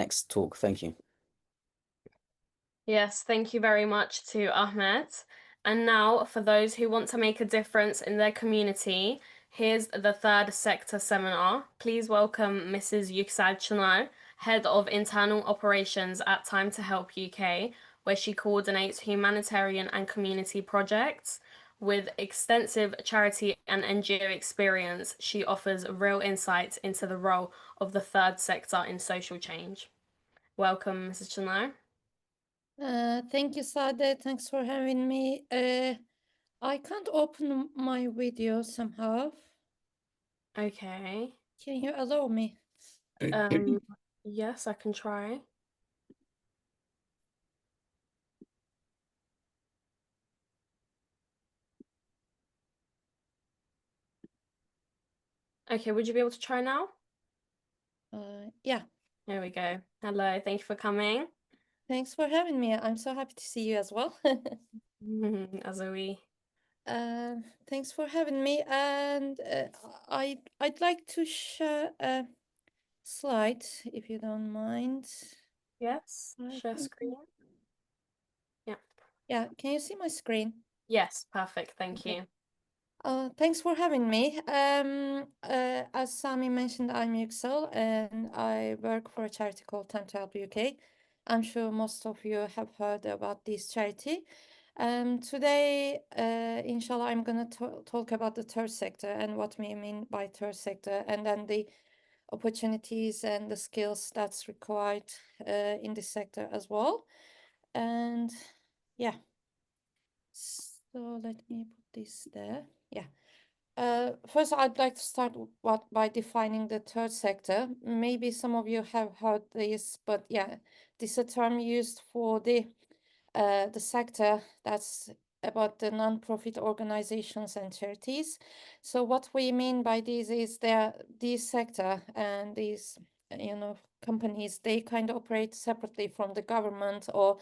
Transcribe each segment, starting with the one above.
next talk. Thank you. Yes, thank you very much to Ahmed. And now, for those who want to make a difference in their community, here's the third sector seminar. Please welcome Mrs. Yüksel Çınar, Head of Internal Operations at Time to Help UK, where she coordinates humanitarian and community projects. With extensive charity and NGO experience, she offers real insights into the role of the third sector in social change. Welcome, Mrs. Çınar. Thank you, Sade. Thanks for having me. I can't open my video somehow. Okay. Can you allow me? Yes, I can try. Okay, would you be able to try now? Yeah. There we go. Hello, thank you for coming. Thanks for having me. I'm so happy to see you as well. As are we. Thanks for having me. And I'd like to share a slide, if you don't mind. Yes, share screen. Yeah. Yeah, can you see my screen? Yes, perfect. Thank Okay. you. Thanks for having me. As Sami mentioned, I'm Yüksel and I work for a charity called Time to Help UK. I'm sure most of you have heard about this charity. Today, inshallah, I'm going to talk about the third sector and what we mean by third sector, and then the opportunities and the skills that's required in this sector as well. And yeah, so let me put this there. Yeah. First, I'd like to start by defining the third sector. Maybe some of you have heard this, but yeah, this is a term used for the sector that's about the non-profit organizations and charities. So what we mean by these is these sector and these companies, they kind of operate separately from the government, or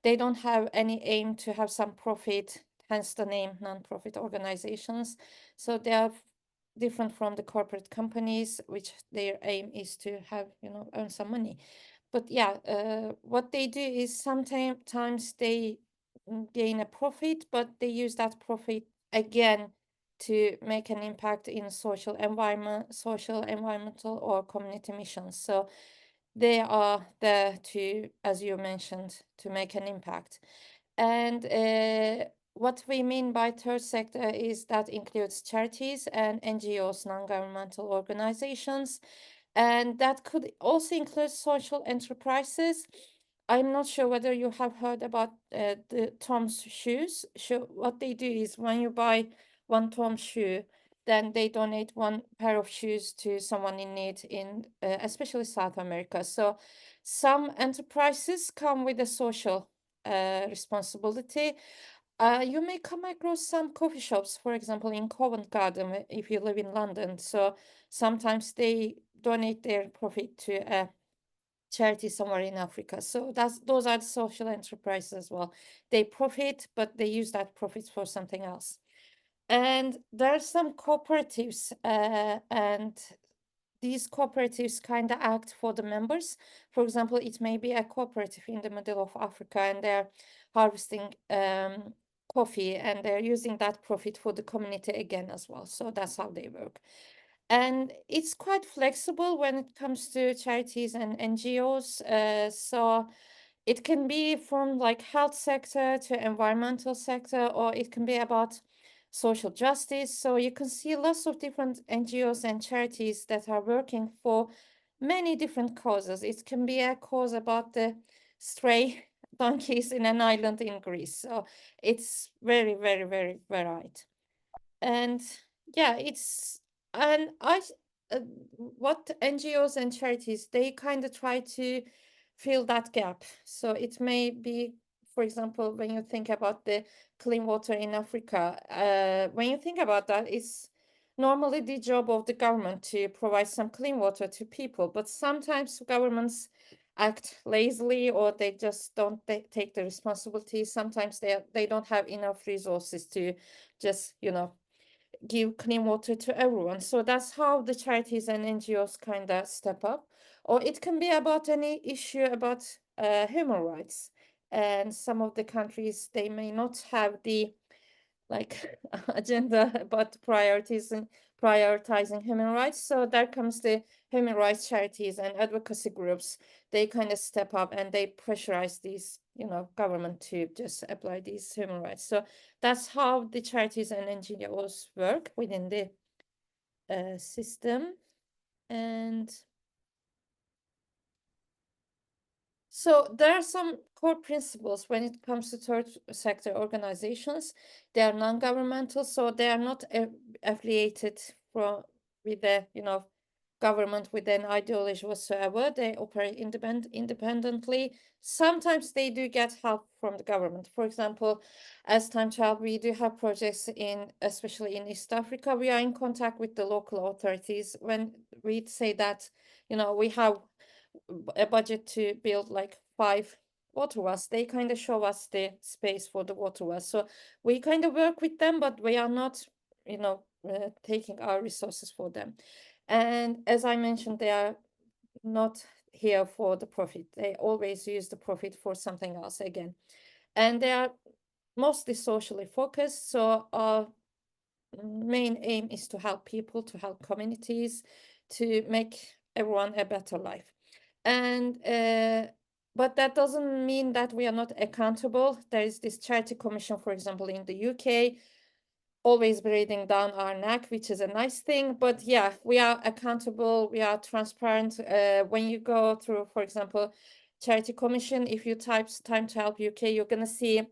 they don't have any aim to have some profit, hence the name non-profit organizations. So they are different from the corporate companies, which their aim is to have, earn some money. But yeah, what they do is sometimes they gain a profit, but they use that profit again to make an impact in social, environmental, or community missions. So they are there to, as you mentioned, to make an impact. And what we mean by third sector is that includes charities and NGOs, non-governmental organizations, and that could also include social enterprises. I'm not sure whether you have heard about the Tom's shoes. What they do is when you buy one Tom's shoe, then they donate one pair of shoes to someone in need in especially South America. So some enterprises come with a social responsibility. You may come across some coffee shops, for example, in Covent Garden, if you live in London. So sometimes they donate their profit to a charity somewhere in Africa. So those are the social enterprises as well. They profit, but they use that profit for something else. And there are some cooperatives, and these cooperatives kind of act for the members. For example, it may be a cooperative in the middle of Africa, and they're harvesting coffee, and they're using that profit for the community again as well. So that's how they work. And it's quite flexible when it comes to charities and NGOs. So it can be from like health sector to environmental sector, or it can be about social justice. So you can see lots of different NGOs and charities that are working for many different causes. It can be a cause about the stray donkeys in an island in Greece. So it's very, very, very varied. And yeah, and I uh, what NGOs and charities, they kind of try to fill that gap. So it may be, for example, when you think about the clean water in Africa, when you think about that, it's normally the job of the government to provide some clean water to people, but sometimes governments act lazily, or they just don't take the responsibility. Sometimes they don't have enough resources to just give clean water to everyone. So that's how the charities and NGOs kind of step up. or it can be about any issue about human rights. And some of the countries, they may not have the like agenda about prioritizing human rights. So there comes the human rights charities and advocacy groups. They kind of step up and they pressurize these, government to just apply these human rights. So that's how the charities and NGOs work within the system. And so there are some core principles when it comes to third sector organizations. They are non-governmental, so they are not affiliated with the government with an ideology whatsoever. They operate independently. Sometimes they do get help from the government. For example, as Time to Help, we do have projects especially in East Africa. We are in contact with the local authorities when we say that we have a budget to build like 5 water wells. They kind of show us the space for the water wells. So we kind of work with them, but we are not, taking our resources for them. And as I mentioned, they are not here for the profit. They always use the profit for something else again. And they are mostly socially focused. So our main aim is to help people, to help communities, to make everyone a better life. And but that doesn't mean that we are not accountable. There is this charity commission, for example, in the UK, always breathing down our neck, which is a nice thing. But yeah, we are accountable, we are transparent. When you go through, for example, charity commission, if you type Time to Help UK, you're gonna see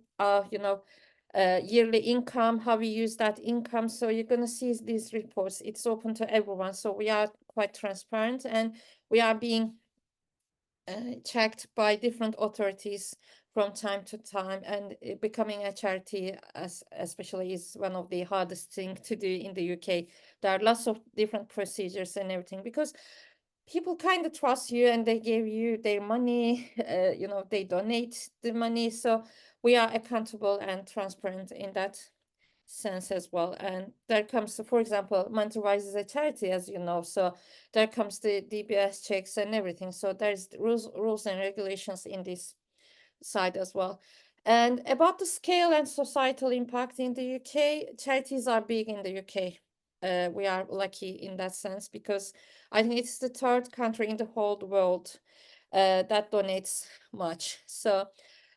yearly income, how we use that income. So you're gonna see these reports. It's open to everyone. So we are quite transparent, and we are being checked by different authorities from time to time. And becoming a charity, especially, is one of the hardest thing to do in the UK. There are lots of different procedures and everything, because people kind of trust you and they give you their money. They donate the money. So we are accountable and transparent in that sense as well. And there comes, for example, Monterwise is a charity, as you know, so there comes the DBS checks and everything. So there's rules and regulations in this side as well. And about the scale and societal impact in the UK, charities are big in the UK. We are lucky in that sense, because I think it's the third country in the whole world that donates much. So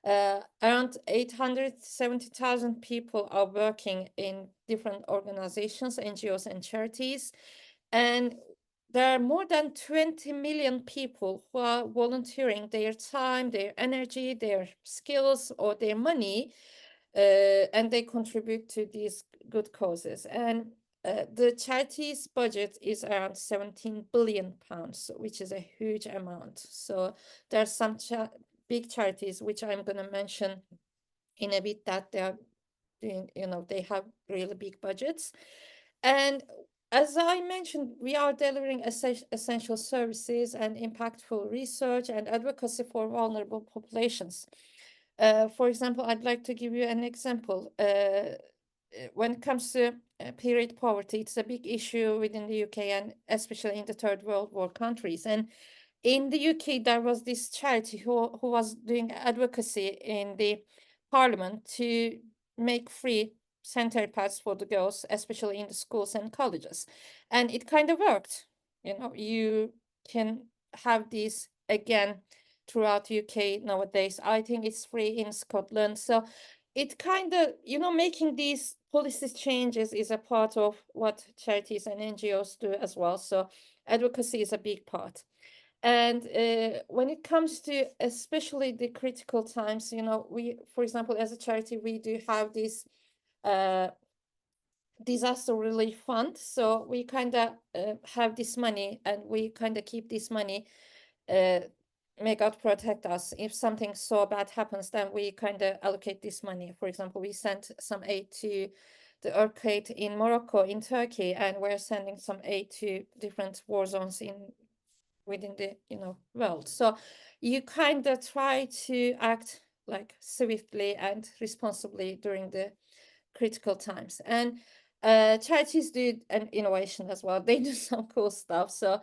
around 870,000 people are working in different organizations, NGOs, and charities. And there are more than 20 million people who are volunteering their time, their energy, their skills, or their money, and they contribute to these good causes. And the charity's budget is around 17 billion pounds, which is a huge amount. So there are some big charities, which I'm going to mention in a bit, that they are doing, they have really big budgets. And as I mentioned, we are delivering essential services and impactful research and advocacy for vulnerable populations. For example, I'd like to give you an example. When it comes to period poverty, it's a big issue within the UK, and especially in the third world war countries. And in the UK, there was this charity who was doing advocacy in the parliament to make free sanitary pads for the girls, especially in the schools and colleges. And it kind of worked. You can have these again throughout UK nowadays. I think it's free in Scotland. So it kind of, making these policy changes is a part of what charities and NGOs do as well. So advocacy is a big part. And when it comes to especially the critical times, we, for example, as a charity, we do have this uh, disaster relief fund. So we kind of have this money, and we kind of keep this money. May God protect us. If something so bad happens, then we kind of allocate this money. For example, we sent some aid to the earthquake in Morocco, in Turkey, and we're sending some aid to different war zones within the world. So you kind of try to act like swiftly and responsibly during the critical times. And charities do an innovation as well. They do some cool stuff. So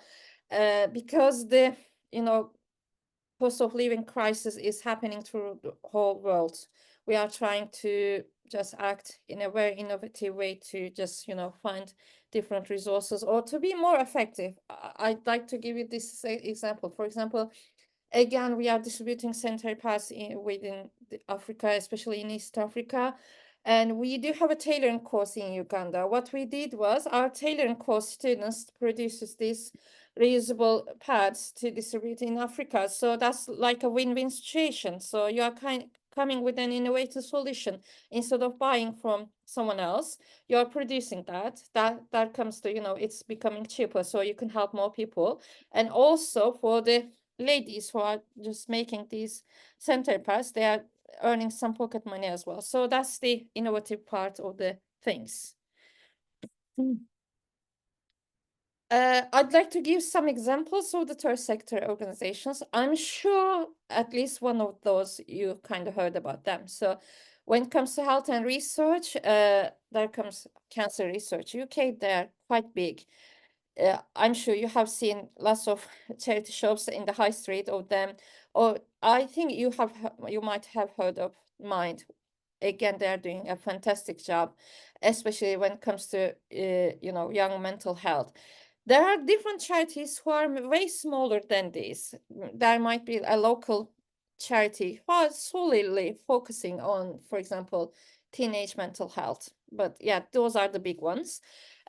because the cost of living crisis is happening through the whole world. We are trying to just act in a very innovative way to just, find different resources or to be more effective. I'd like to give you this example. For example, again, we are distributing sanitary pads within Africa, especially in East Africa. And we do have a tailoring course in Uganda. What we did was our tailoring course students produces these reusable pads to distribute in Africa. So that's like a win-win situation. So you are coming with an innovative solution instead of buying from someone else. You are producing that. That comes to, it's becoming cheaper, so you can help more people. And also for the ladies who are just making these center pads, they are earning some pocket money as well. So that's the innovative part of the things. I'd like to give some examples of the third sector organizations. I'm sure at least one of those you kind of heard about them. So when it comes to health and research, there comes Cancer Research UK. They're quite big. I'm sure you have seen lots of charity shops in the high street of them, or I think you might have heard of Mind. Again, they are doing a fantastic job, especially when it comes to young mental health. There are different charities who are way smaller than these. There might be a local charity who are solely focusing on, for example, teenage mental health. But yeah, those are the big ones.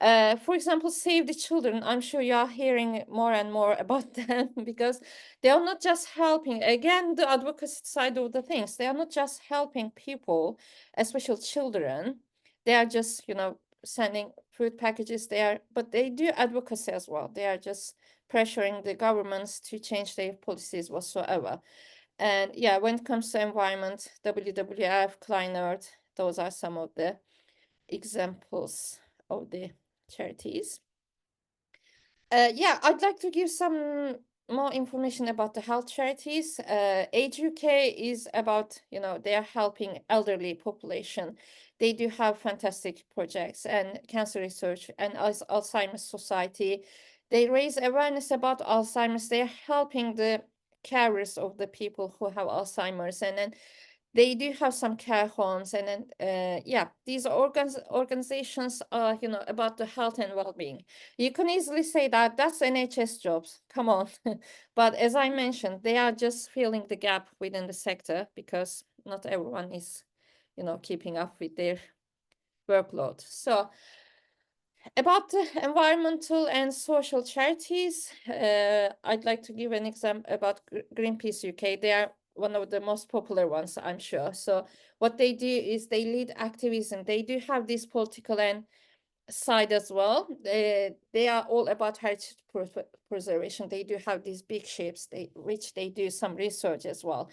For example, Save the Children. I'm sure you are hearing more and more about them because they are not just helping, again, the advocacy side of the things. They are not just helping people, especially children. They are just, sending food packages there, but they do advocacy as well. They are just pressuring the governments to change their policies whatsoever. And yeah, when it comes to environment, WWF, Klein Earth, those are some of the examples of the charities. Yeah, I'd like to give some more information about the health charities. Age UK is about, they are helping elderly population. They do have fantastic projects, and Cancer Research and Alzheimer's Society. They raise awareness about Alzheimer's. They are helping the carers of the people who have Alzheimer's, and then they do have some care homes, and then yeah, these organizations are, about the health and well-being. You can easily say that that's NHS jobs, come on. But as I mentioned, they are just filling the gap within the sector because not everyone is, keeping up with their workload. So about the environmental and social charities, I'd like to give an example about Greenpeace UK. They are one of the most popular ones, I'm sure. So what they do is they lead activism. They do have this political and side as well. They are all about heritage preservation. They do have these big ships, which they do some research as well.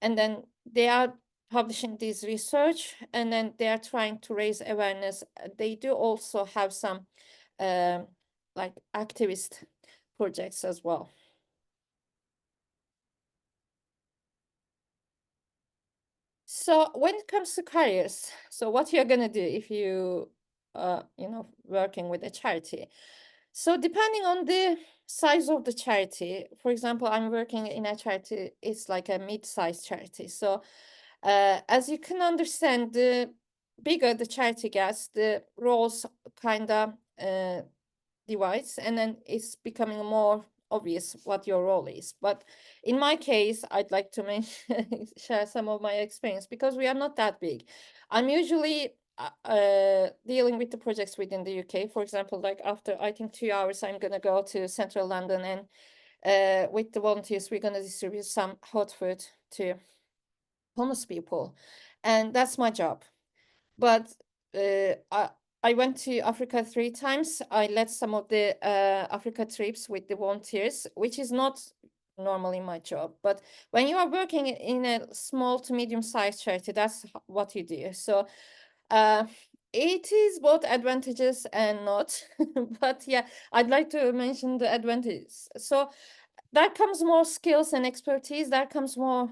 And then they are publishing this research, and then they are trying to raise awareness. They do also have some like activist projects as well. So when it comes to careers, so what you're gonna do if you working with a charity. So depending on the size of the charity, for example, I'm working in a charity, it's like a mid-sized charity. So as you can understand, the bigger the charity gets, the roles kind of divides, and then it's becoming more obvious what your role is. But in my case, I'd like to share some of my experience because we are not that big. I'm usually dealing with the projects within the UK. For example, like after I think 2 hours, I'm gonna go to central London, and with the volunteers, we're gonna distribute some hot food to homeless people, and that's my job. But I went to Africa 3 times. I led some of the Africa trips with the volunteers, which is not normally my job. But when you are working in a small to medium-sized charity, that's what you do. So it is both advantages and not. But yeah, I'd like to mention the advantages. So that comes more skills and expertise. That comes more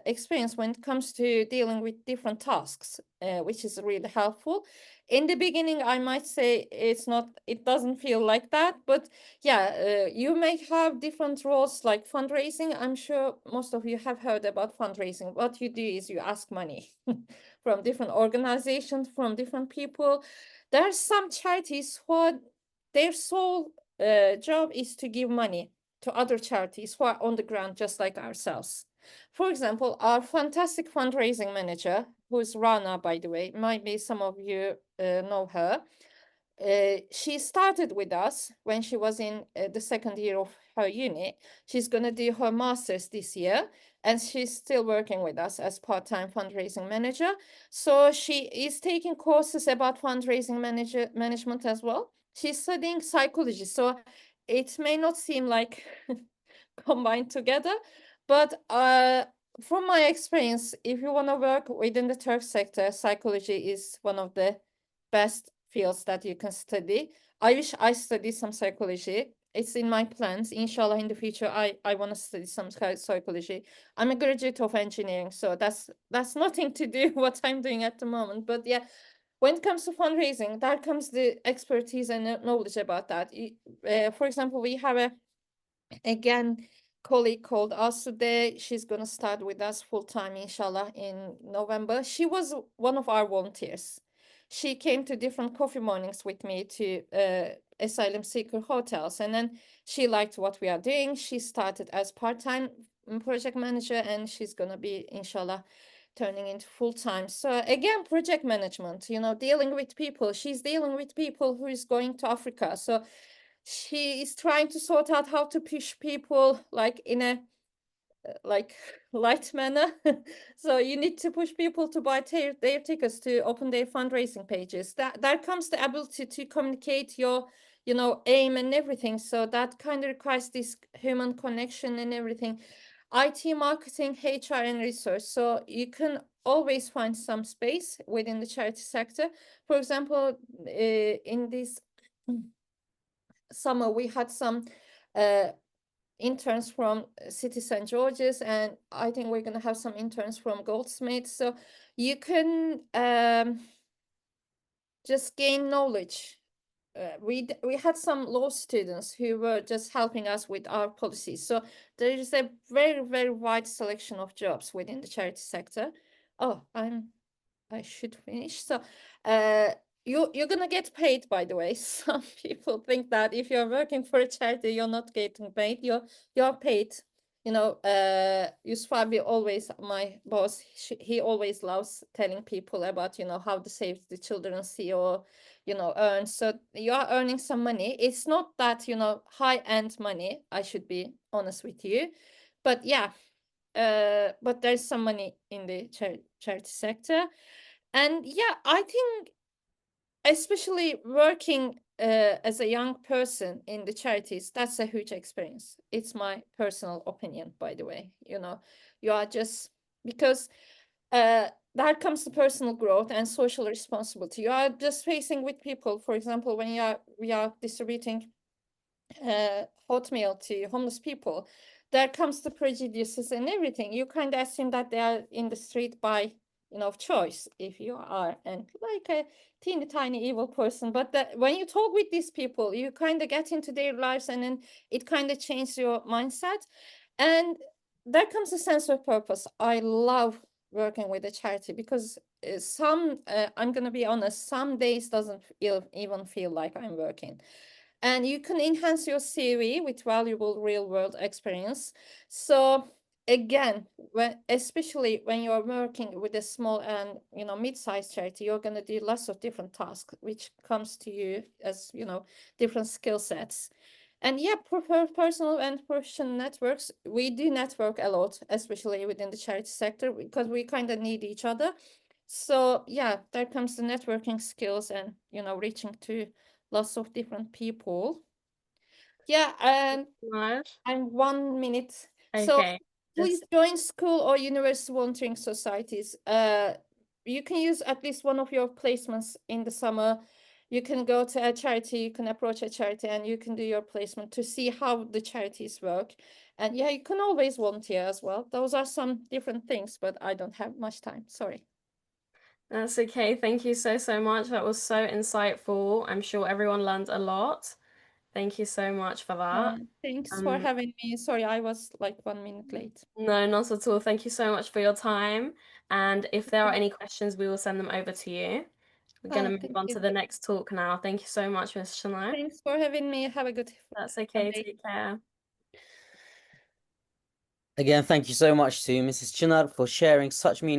experience when it comes to dealing with different tasks, which is really helpful. In the beginning, I might say it's not, it doesn't feel like that, but yeah, you may have different roles like fundraising. I'm sure most of you have heard about fundraising. What you do is you ask money from different organizations, from different people. There are some charities who their sole job is to give money to other charities who are on the ground just like ourselves. For example, our fantastic fundraising manager, who is Rana, by the way, maybe some of you know her. She started with us when she was in the second year of her uni. She's going to do her master's this year, and she's still working with us as part-time fundraising manager. So she is taking courses about fundraising management as well. She's studying psychology, so it may not seem like combined together, but from my experience, if you want to work within the Turk sector, psychology is one of the best fields that you can study. I wish I studied some psychology. It's in my plans. Inshallah, in the future, I want to study some psychology. I'm a graduate of engineering, so that's nothing to do what I'm doing at the moment. But yeah, when it comes to fundraising, there comes the expertise and knowledge about that. For example, we have a again colleague called us today. She's gonna start with us full time, inshallah, in November. She was one of our volunteers. She came to different coffee mornings with me to asylum seeker hotels, and then she liked what we are doing. She started as part-time project manager, and she's gonna be, inshallah, turning into full time. So again, project management, dealing with people. She's dealing with people who is going to Africa. So she is trying to sort out how to push people like in a like light manner. So you need to push people to buy their tickets to open their fundraising pages. That comes the ability to communicate your aim and everything. So that kind of requires this human connection and everything. IT, marketing, HR, and research. So you can always find some space within the charity sector. For example, in this summer we had some uh, interns from City St. George's, and I think we're going to have some interns from Goldsmith. So you can just gain knowledge. We had some law students who were just helping us with our policies. So there is a very, very wide selection of jobs within the charity sector. Oh, I should finish. So, you're gonna get paid, by the way. Some people think that if you're working for a charity, you're not getting paid. You're paid. Yusfabi always, my boss, he always loves telling people about, how the Save the Children CEO, earns. So you are earning some money. It's not that, high-end money, I should be honest with you. But yeah, but there's some money in the charity sector. And yeah, I think especially working as a young person in the charities, that's a huge experience. It's my personal opinion, by the way. You are just because that comes to personal growth and social responsibility. You are just facing with people. For example, when we are distributing hot meal to homeless people, there comes the prejudices and everything. You kind of assume that they are in the street by choice, if you are and like a teeny tiny evil person. But when you talk with these people, you kind of get into their lives, and then it kind of changes your mindset, and there comes a sense of purpose. I love working with a charity because I'm gonna be honest, some days doesn't even feel like I'm working, and you can enhance your CV with valuable real world experience. So again, especially when you're working with a small and mid-sized charity, you're going to do lots of different tasks which comes to you as different skill sets. And yeah, personal and professional networks, we do network a lot, especially within the charity sector, because we kind of need each other. So yeah, there comes the networking skills and reaching to lots of different people. Yeah, Much. and 1 minute. So Okay. please Just join school or university volunteering societies. You can use at least one of your placements in the summer. you can go to a charity, you can approach a charity, and you can do your placement to see how the charities work. And yeah, you can always volunteer as well. Those are some different things, but I don't have much time. Sorry. That's okay. Thank you so, so much. That was so insightful. I'm sure everyone learned a lot. Thank you so much for that. Thanks for Um, having me. Sorry, I was like 1 minute late. no, not at all. Thank you so much for your time. And if there are any questions, we will send them over to you. We're going to move Thank on to you. the next talk now. Thank you so much, Miss Chanel. Thanks for having me. Have a good That's okay. Sunday. Take care. Again, thank you so much to Mrs. Chinar for sharing such meaningful